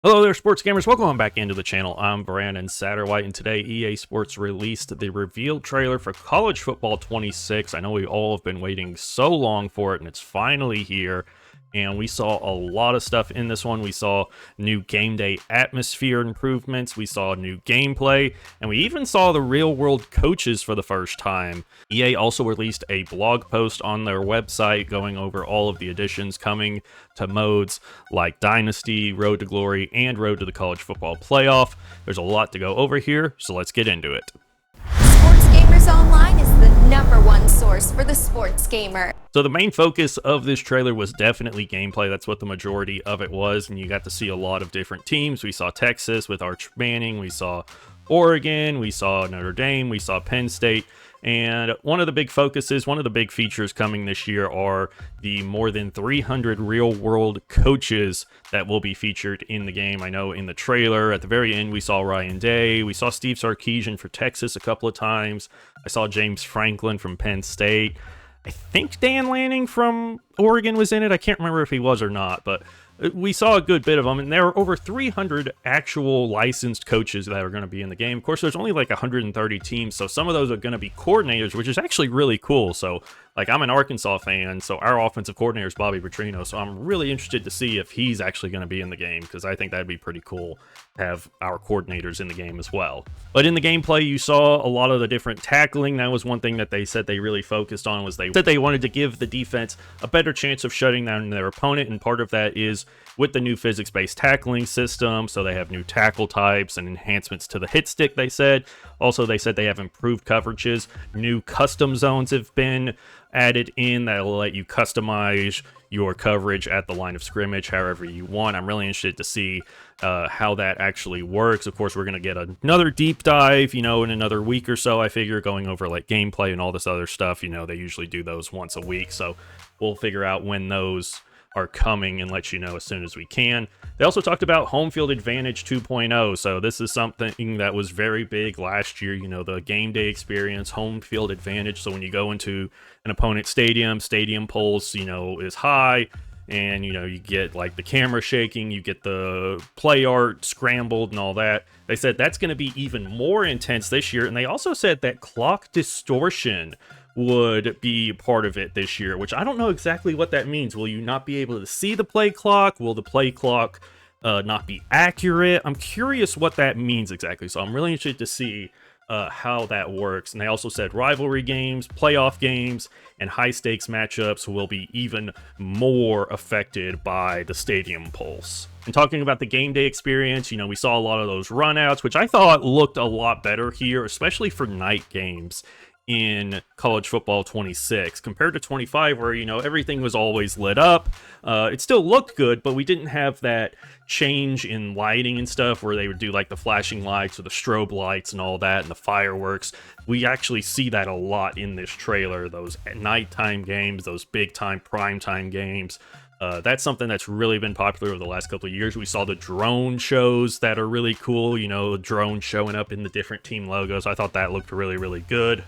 Hello there, sports gamers. Welcome on back into the channel. I'm Brandon Satterwhite, and today EA Sports released the reveal trailer for College Football 26. I know we all have been waiting so long for it, and it's finally here. And we saw a lot of stuff in this one. We saw new game day atmosphere improvements. We saw new gameplay. And we even saw the real-world coaches for the first time. EA also released a blog post on their website going over all of the additions coming to modes like Dynasty, Road to Glory, and Road to the College Football Playoff. There's a lot to go over here, so let's get into it. Sports Gamers Online is the #1 source for the sports gamer. So the main focus of this trailer was definitely gameplay. That's what the majority of it was, and you got to see a lot of different teams. We saw Texas with Arch Manning, we saw Oregon, we saw Notre Dame, we saw Penn State, and one of the big focuses, one of the big features coming this year are the more than 300 real-world coaches that will be featured in the game. I know in the trailer, at the very end, we saw Ryan Day, we saw Steve Sarkisian for Texas a couple of times, I saw James Franklin from Penn State, I think Dan Lanning from Oregon was in it. I can't remember if he was or not, but we saw a good bit of them, and there are over 300 actual licensed coaches that are going to be in the game. Of course, there's only like 130 teams, so some of those are going to be coordinators, which is actually really cool. So, like, I'm an Arkansas fan, so our offensive coordinator is Bobby Petrino, so I'm really interested to see if he's actually going to be in the game, because I think that'd be pretty cool to have our coordinators in the game as well. But in the gameplay, you saw a lot of the different tackling. That was one thing that they said they really focused on, was they said they wanted to give the defense a better chance of shutting down their opponent, and part of that is with the new physics-based tackling system. So they have new tackle types and enhancements to the hit stick, they said. Also, they said they have improved coverages. New custom zones have been added in that will let you customize your coverage at the line of scrimmage however you want. I'm really interested to see how that actually works. Of course, we're going to get another deep dive, in another week or so, I figure, going over like gameplay and all this other stuff. They usually do those once a week, so we'll figure out when those are coming and let you know as soon as we can. They also talked about Home Field Advantage 2.0, so this is something that was very big last year, the game day experience, home field advantage. So when you go into an opponent's stadium pulse, is high, and, you get like the camera shaking, you get the play art scrambled and all that. They said that's going to be even more intense this year, and they also said that clock distortion would be part of it this year, which I don't know exactly what that means. Will you not be able to see the play clock? Will the play clock not be accurate? I'm curious what that means exactly, so I'm really interested to see how that works. And they also said rivalry games, playoff games, and high-stakes matchups will be even more affected by the stadium pulse. And talking about the game day experience, we saw a lot of those runouts, which I thought looked a lot better here, especially for night games in College Football 26 compared to 25, where everything was always lit up. It still looked good, but we didn't have that change in lighting and stuff where they would do like the flashing lights or the strobe lights and all that and the fireworks. We actually see that a lot in this trailer, those nighttime games, those big time primetime games. That's something that's really been popular over the last couple of years. We saw the drone shows that are really cool, drones showing up in the different team logos. I thought that looked really, really good.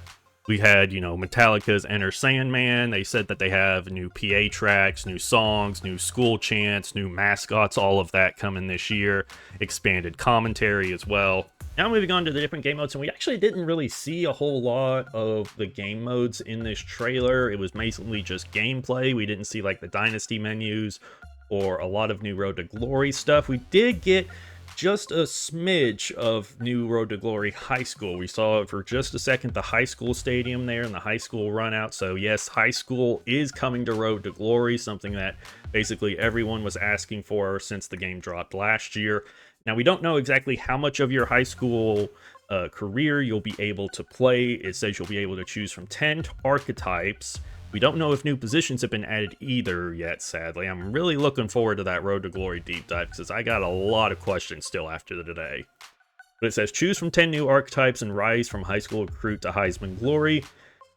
We had, Metallica's Enter Sandman. They said that they have new PA tracks, new songs, new school chants, new mascots, all of that coming this year. Expanded commentary as well. Now moving on to the different game modes, and we actually didn't really see a whole lot of the game modes in this trailer. It was basically just gameplay. We didn't see like the Dynasty menus or a lot of new Road to Glory stuff. We did get just a smidge of new Road to Glory High School. We saw for just a second the high school stadium there and the high school run out. So yes, high school is coming to Road to Glory, something that basically everyone was asking for since the game dropped last year. Now, we don't know exactly how much of your high school career you'll be able to play. It says you'll be able to choose from 10 archetypes. We don't know if new positions have been added either yet, sadly. I'm really looking forward to that Road to Glory deep dive, because I got a lot of questions still after today. But it says choose from 10 new archetypes and rise from high school recruit to Heisman glory.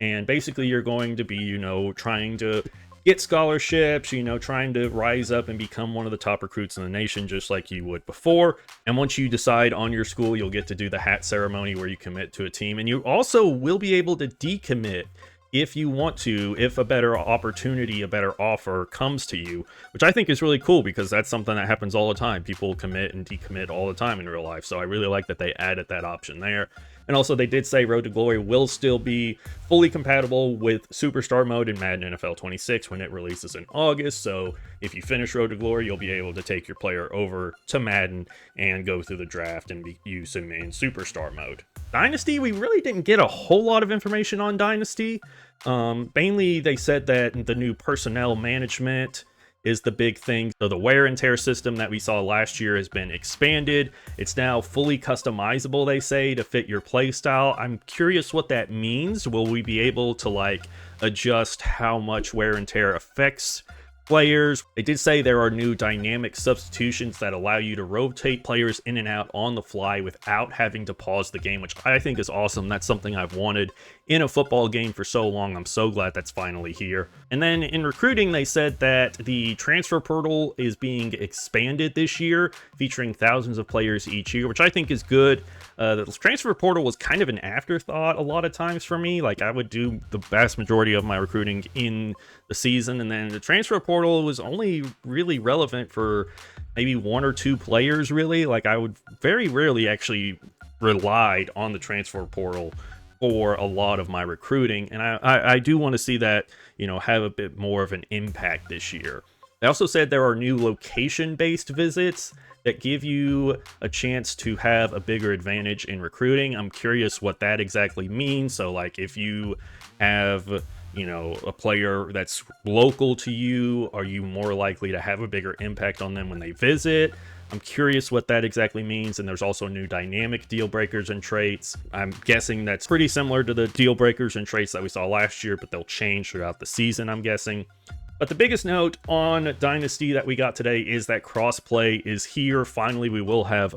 And basically you're going to be, trying to get scholarships, trying to rise up and become one of the top recruits in the nation, just like you would before. And once you decide on your school, you'll get to do the hat ceremony where you commit to a team. And you also will be able to decommit if you want to, if a better opportunity, a better offer comes to you, which I think is really cool because that's something that happens all the time. People commit and decommit all the time in real life. So I really like that they added that option there. And also they did say Road to Glory will still be fully compatible with Superstar mode in Madden NFL 26 when it releases in August. So if you finish Road to Glory, you'll be able to take your player over to Madden and go through the draft and use him in Superstar mode. Dynasty, we really didn't get a whole lot of information on Dynasty. Mainly they said that the new personnel management is the big thing. So the wear and tear system that we saw last year has been expanded. It's now fully customizable, they say, to fit your play style. I'm curious what that means. Will we be able to like adjust how much wear and tear affects players? They did say there are new dynamic substitutions that allow you to rotate players in and out on the fly without having to pause the game, which I think is awesome. That's something I've wanted in a football game for so long. I'm so glad that's finally here. And then in recruiting, they said that the transfer portal is being expanded this year, featuring thousands of players each year, which I think is good. The transfer portal was kind of an afterthought a lot of times for me. Like, I would do the vast majority of my recruiting in the season, and then the transfer portal was only really relevant for maybe one or two players, really. Like, I would very rarely actually relied on the transfer portal for a lot of my recruiting, and I do want to see that, you know, have a bit more of an impact this year. They also said there are new location-based visits that give you a chance to have a bigger advantage in recruiting. I'm curious what that exactly means. So, like, if you have, you know, a player that's local to you, are you more likely to have a bigger impact on them when they visit? I'm curious what that exactly means. And there's also new dynamic deal breakers and traits. I'm guessing that's pretty similar to the deal breakers and traits that we saw last year, but they'll change throughout the season, I'm guessing. But the biggest note on Dynasty that we got today is that crossplay is here. Finally, we will have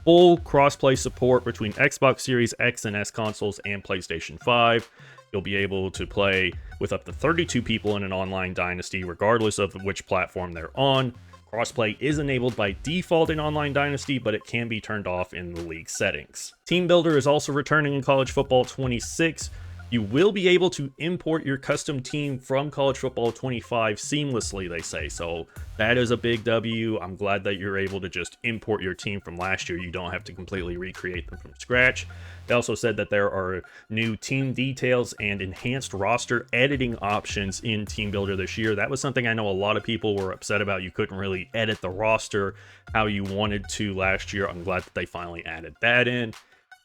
full crossplay support between Xbox Series X and S consoles and PlayStation 5. You'll be able to play with up to 32 people in an online Dynasty, regardless of which platform they're on. Crossplay is enabled by default in Online Dynasty, but it can be turned off in the league settings. Team Builder is also returning in College Football 26. You will be able to import your custom team from College Football 25 seamlessly, they say. So that is a big W. I'm glad that you're able to just import your team from last year. You don't have to completely recreate them from scratch. They also said that there are new team details and enhanced roster editing options in Team Builder this year. That was something I know a lot of people were upset about. You couldn't really edit the roster how you wanted to last year. I'm glad that they finally added that in.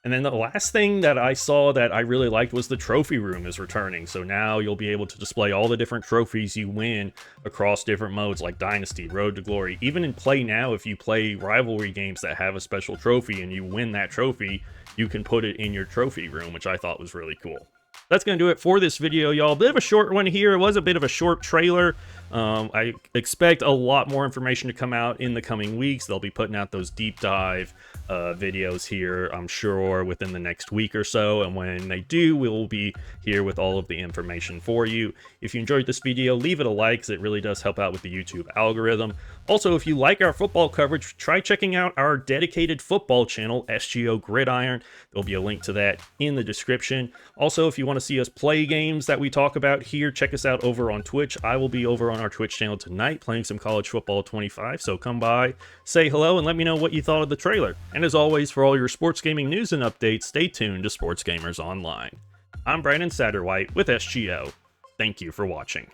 And then the last thing that I saw that I really liked was the trophy room is returning. So now you'll be able to display all the different trophies you win across different modes like Dynasty, Road to Glory. Even in Play Now, if you play rivalry games that have a special trophy and you win that trophy, you can put it in your trophy room, which I thought was really cool. That's going to do it for this video, y'all. Bit of a short one here. It was a bit of a short trailer. I expect a lot more information to come out in the coming weeks. They'll be putting out those deep dive videos here, I'm sure, within the next week or so. And when they do, we'll be here with all of the information for you. If you enjoyed this video, leave it a like, because it really does help out with the YouTube algorithm. Also, if you like our football coverage, try checking out our dedicated football channel, SGO Gridiron. There'll be a link to that in the description. Also, if you want to see us play games that we talk about here, check us out over on Twitch. I will be over on our Twitch channel tonight playing some College Football 25, so come by, say hello, and let me know what you thought of the trailer. And as always, for all your sports gaming news and updates, stay tuned to Sports Gamers Online. I'm Brandon Satterwhite with SGO. Thank you for watching.